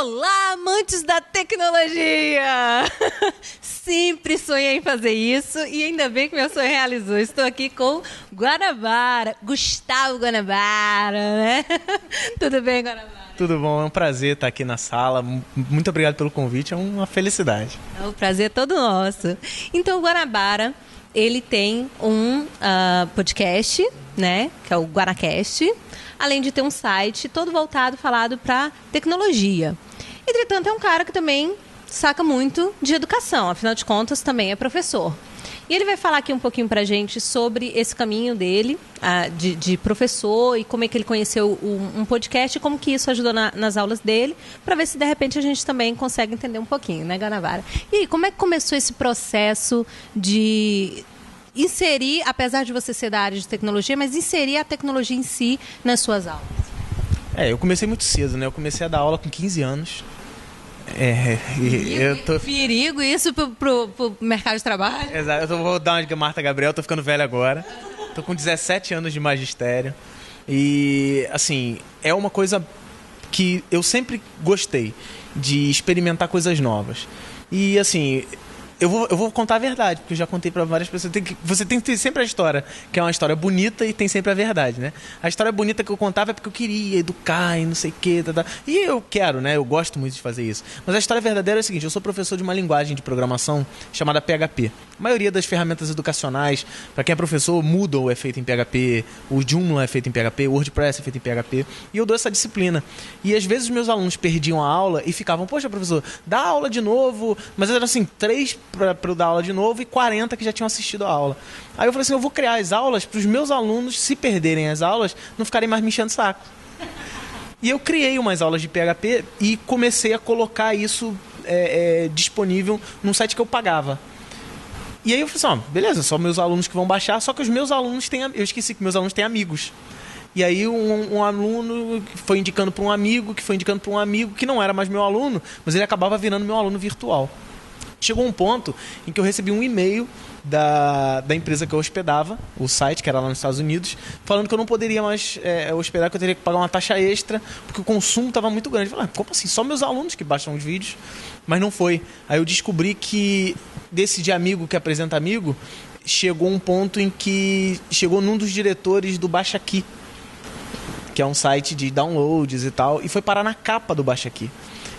Olá, amantes da tecnologia! Sempre sonhei em fazer isso e ainda bem que meu sonho realizou. Estou aqui com Guanabara, Gustavo Guanabara, né? Tudo bem, Guanabara? Tudo bom, é um prazer estar aqui na sala. Muito obrigado pelo convite, é uma felicidade. O prazer é todo nosso. Então, o Guanabara, ele tem um podcast, né? Que é o Guanacast. Além de ter um site todo voltado, falado para tecnologia. Entretanto, é um cara que também saca muito de educação, afinal de contas, também é professor. E ele vai falar aqui um pouquinho pra gente sobre esse caminho dele, de professor, e como é que ele conheceu um podcast e como que isso ajudou nas aulas dele, para ver se de repente a gente também consegue entender um pouquinho, né, Guanabara? E aí, como é que começou esse processo de inserir, apesar de você ser da área de tecnologia, mas inserir a tecnologia em si nas suas aulas? Eu comecei muito cedo, né? Eu comecei a dar aula com 15 anos. Perigo isso pro mercado de trabalho? Exato, eu vou dar uma de Marta Gabriel, tô ficando velho agora. Tô com 17 anos de magistério. E, assim, é uma coisa que eu sempre gostei, de experimentar coisas novas. E, assim, eu vou contar a verdade, porque eu já contei pra várias pessoas. Você tem que ter sempre a história, que é uma história bonita, e tem sempre a verdade, né? A história bonita que eu contava é porque eu queria educar e não sei o quê. E eu quero, né? Eu gosto muito de fazer isso. Mas a história verdadeira é a seguinte: eu sou professor de uma linguagem de programação chamada PHP. A maioria das ferramentas educacionais, para quem é professor, Moodle é feito em PHP, o Joomla é feito em PHP, o WordPress é feito em PHP. E eu dou essa disciplina. E às vezes os meus alunos perdiam a aula e ficavam: poxa, professor, dá aula de novo. Mas eram assim, 3 para eu dar aula de novo e 40 que já tinham assistido a aula. Aí eu falei assim: eu vou criar as aulas para os meus alunos, se perderem as aulas, não ficarem mais me enchendo o saco. E eu criei umas aulas de PHP e comecei a colocar isso disponível num site que eu pagava. E aí eu falei assim: beleza, só meus alunos que vão baixar, só que os meus alunos têm... Eu esqueci que meus alunos têm amigos. E aí um aluno foi indicando para um amigo, que foi indicando para um amigo, que não era mais meu aluno, mas ele acabava virando meu aluno virtual. Chegou um ponto em que eu recebi um e-mail da empresa que eu hospedava, o site, que era lá nos Estados Unidos, falando que eu não poderia mais hospedar, que eu teria que pagar uma taxa extra, porque o consumo estava muito grande. Eu falei: como assim? Só meus alunos que baixam os vídeos? Mas não foi. Aí eu descobri que desse de amigo que apresenta amigo, chegou um ponto em que chegou num dos diretores do Baixa Aqui, que é um site de downloads e tal, e foi parar na capa do Baixa Aqui.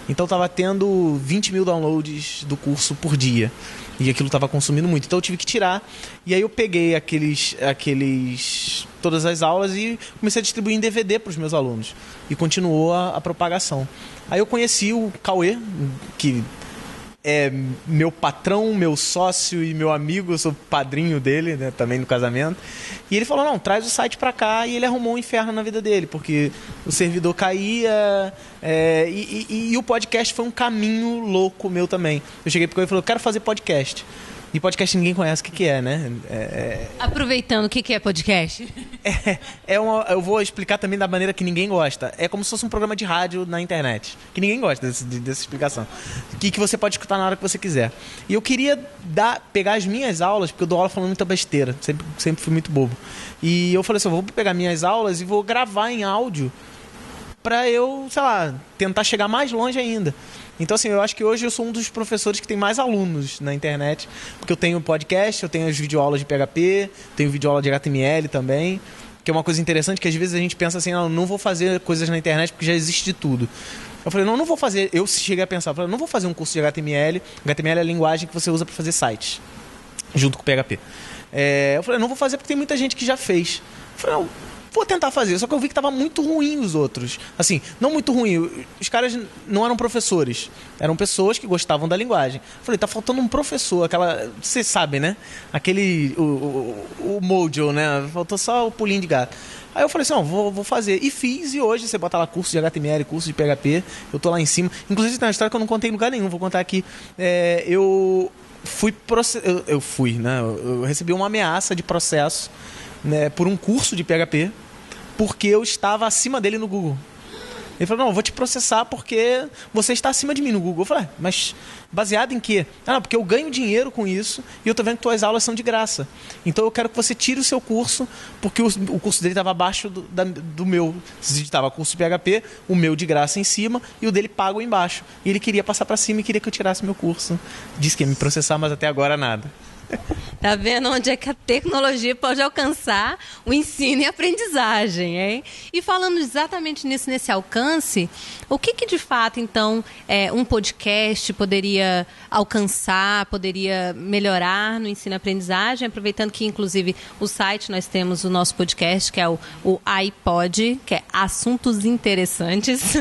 Então estava tendo 20 mil downloads do curso por dia. E aquilo estava consumindo muito. Então eu tive que tirar. E aí eu peguei todas as aulas e comecei a distribuir em DVD para os meus alunos. E continuou a propagação. Aí eu conheci o Cauê, que é meu patrão, meu sócio e meu amigo. Eu sou padrinho dele, né, também no casamento. E ele falou: não, traz o site pra cá. E ele arrumou um inferno na vida dele, porque o servidor caía, e o podcast foi um caminho louco meu também. Eu cheguei porque ele falou: eu quero fazer podcast. E podcast ninguém conhece o que é, né? Aproveitando, o que é podcast? Eu vou explicar também da maneira que ninguém gosta. É como se fosse um programa de rádio na internet, que ninguém gosta dessa explicação. Que você pode escutar na hora que você quiser. E eu queria pegar as minhas aulas, porque eu dou aula falando muita besteira. Sempre fui muito bobo. E eu falei assim: eu vou pegar minhas aulas e vou gravar em áudio para eu, sei lá, tentar chegar mais longe ainda. Então, assim, eu acho que hoje eu sou um dos professores que tem mais alunos na internet, porque eu tenho podcast, eu tenho as videoaulas de PHP, tenho videoaula de HTML também, que é uma coisa interessante, que às vezes a gente pensa assim: não vou fazer coisas na internet porque já existe de tudo. Eu falei: não vou fazer. Eu cheguei a pensar: não vou fazer um curso de HTML. HTML é a linguagem que você usa para fazer sites, junto com o PHP. Eu falei: não vou fazer porque tem muita gente que já fez. Eu falei: vou tentar fazer. Só que eu vi que estava muito ruim os outros. Assim, não muito ruim. Os caras não eram professores. Eram pessoas que gostavam da linguagem. Eu falei: tá faltando um professor. Aquela... Você sabe, né? Aquele... O Mojo, né? Faltou só o pulinho de gato. Aí eu falei assim: vou fazer. E fiz. E hoje você bota lá curso de HTML, curso de PHP. Eu tô lá em cima. Inclusive tem uma história que eu não contei em lugar nenhum. Vou contar aqui. Eu fui, né? Eu recebi uma ameaça de processo, né, por um curso de PHP, porque eu estava acima dele no Google. Ele falou, não, eu vou te processar porque você está acima de mim no Google. Eu falei, mas baseado em quê? Ah, não, porque eu ganho dinheiro com isso e eu tô vendo que tuas aulas são de graça. Então eu quero que você tire o seu curso, porque o curso dele estava abaixo do meu. Se digitava curso de PHP, o meu de graça em cima e o dele pago embaixo. E ele queria passar para cima e queria que eu tirasse meu curso. Disse que ia me processar, mas até agora nada. Tá vendo onde é que a tecnologia pode alcançar o ensino e a aprendizagem, hein? E falando exatamente nisso, nesse alcance, o que de fato, então, um podcast poderia alcançar, poderia melhorar no ensino e aprendizagem? Aproveitando que, inclusive, o site, nós temos o nosso podcast, que é o iPod, que é Assuntos Interessantes.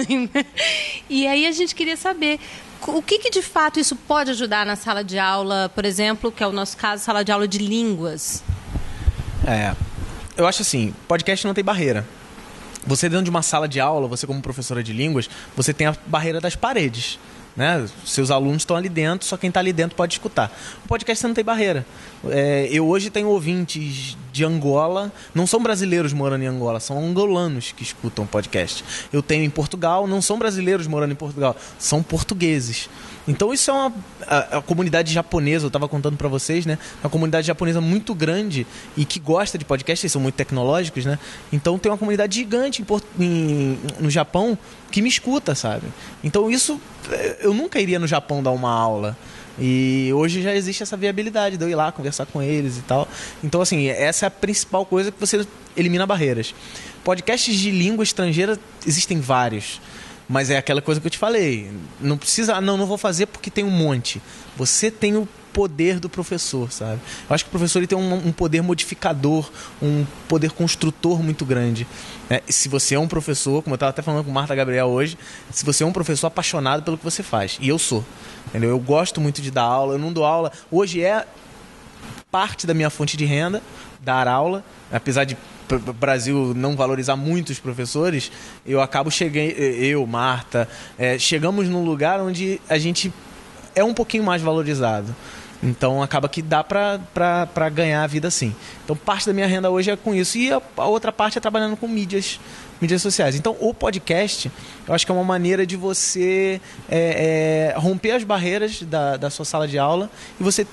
E aí a gente queria saber... O que de fato isso pode ajudar na sala de aula, por exemplo, que é o nosso caso, sala de aula de línguas? Eu acho assim, podcast não tem barreira. Você dentro de uma sala de aula, você como professora de línguas, você tem a barreira das paredes. Né? Seus alunos estão ali dentro, só quem está ali dentro pode escutar. O podcast você não tem barreira. Eu hoje tenho ouvintes de Angola, não são brasileiros morando em Angola, são angolanos que escutam podcast. Eu tenho em Portugal, não são brasileiros morando em Portugal, são portugueses. Então isso é a comunidade japonesa, eu estava contando para vocês, né? Uma comunidade japonesa muito grande e que gosta de podcast, eles são muito tecnológicos, né? Então tem uma comunidade gigante no Japão que me escuta, sabe? Então isso, eu nunca iria no Japão dar uma aula. E hoje já existe essa viabilidade de eu ir lá conversar com eles e tal. Então, assim, essa é a principal coisa, que você elimina barreiras. Podcasts de língua estrangeira existem vários. Mas é aquela coisa que eu te falei. Não precisa... Não vou fazer porque tem um monte. Você tem o poder do professor, sabe? Eu acho que o professor ele tem um poder modificador, um poder construtor muito grande. Se você é um professor, como eu estava até falando com Marta Gabriel hoje, se você é um professor apaixonado pelo que você faz, e eu sou, entendeu? Eu gosto muito de dar aula, eu não dou aula. Hoje é parte da minha fonte de renda, dar aula, apesar de o Brasil não valorizar muito os professores, eu acabo Marta, chegamos num lugar onde a gente é um pouquinho mais valorizado. Então acaba que dá para ganhar a vida assim. Então parte da minha renda hoje é com isso. E a outra parte é trabalhando com mídias sociais. Então o podcast, eu acho que é uma maneira de você romper as barreiras da sua sala de aula e você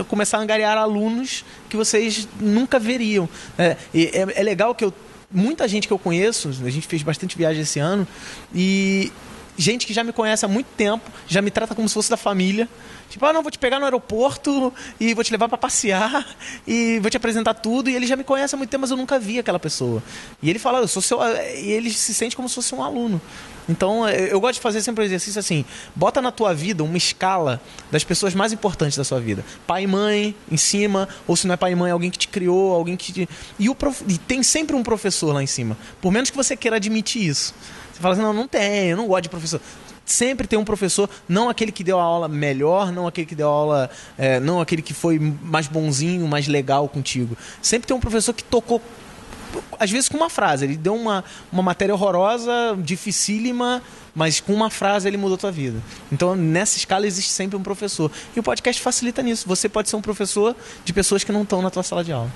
começar a angariar alunos que vocês nunca veriam. É legal que muita gente que eu conheço, a gente fez bastante viagem esse ano, e gente que já me conhece há muito tempo, já me trata como se fosse da família. Tipo, não, vou te pegar no aeroporto e vou te levar para passear e vou te apresentar tudo. E ele já me conhece há muito tempo, mas eu nunca vi aquela pessoa. E ele fala, eu sou seu... E ele se sente como se fosse um aluno. Então, eu gosto de fazer sempre um exercício assim. Bota na tua vida uma escala das pessoas mais importantes da sua vida. Pai e mãe em cima, ou se não é pai e mãe, alguém que te criou, alguém que te... E tem sempre um professor lá em cima. Por menos que você queira admitir isso. Você fala assim, não tem, eu não gosto de professor. Sempre tem um professor, não aquele que deu a aula melhor, não aquele que deu a aula, não aquele que foi mais bonzinho, mais legal contigo. Sempre tem um professor que tocou, às vezes com uma frase. Ele deu uma matéria horrorosa, dificílima, mas com uma frase ele mudou a tua vida. Então, nessa escala existe sempre um professor. E o podcast facilita nisso. Você pode ser um professor de pessoas que não estão na tua sala de aula.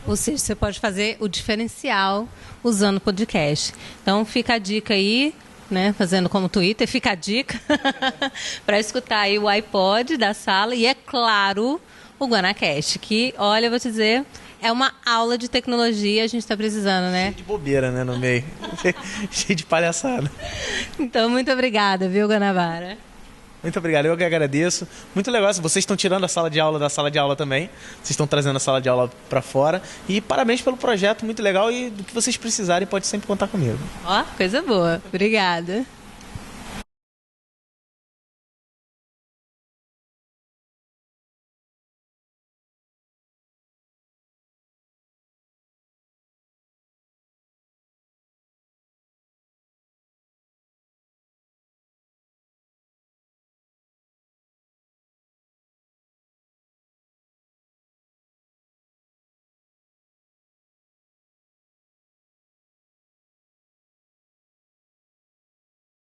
Ou seja, você pode fazer o diferencial usando o podcast. Então, fica a dica aí, né, fazendo como Twitter, fica a dica para escutar aí o iPod da sala e, é claro, o GuanaCast, que, olha, eu vou te dizer, é uma aula de tecnologia, a gente está precisando, né? Cheio de bobeira, né, no meio. Cheio de palhaçada. Então, muito obrigada, viu, Guanabara? Muito obrigado, eu que agradeço. Muito legal, vocês estão tirando a sala de aula da sala de aula também. Vocês estão trazendo a sala de aula para fora. E parabéns pelo projeto, muito legal. E do que vocês precisarem, pode sempre contar comigo. Ó, coisa boa. Obrigada.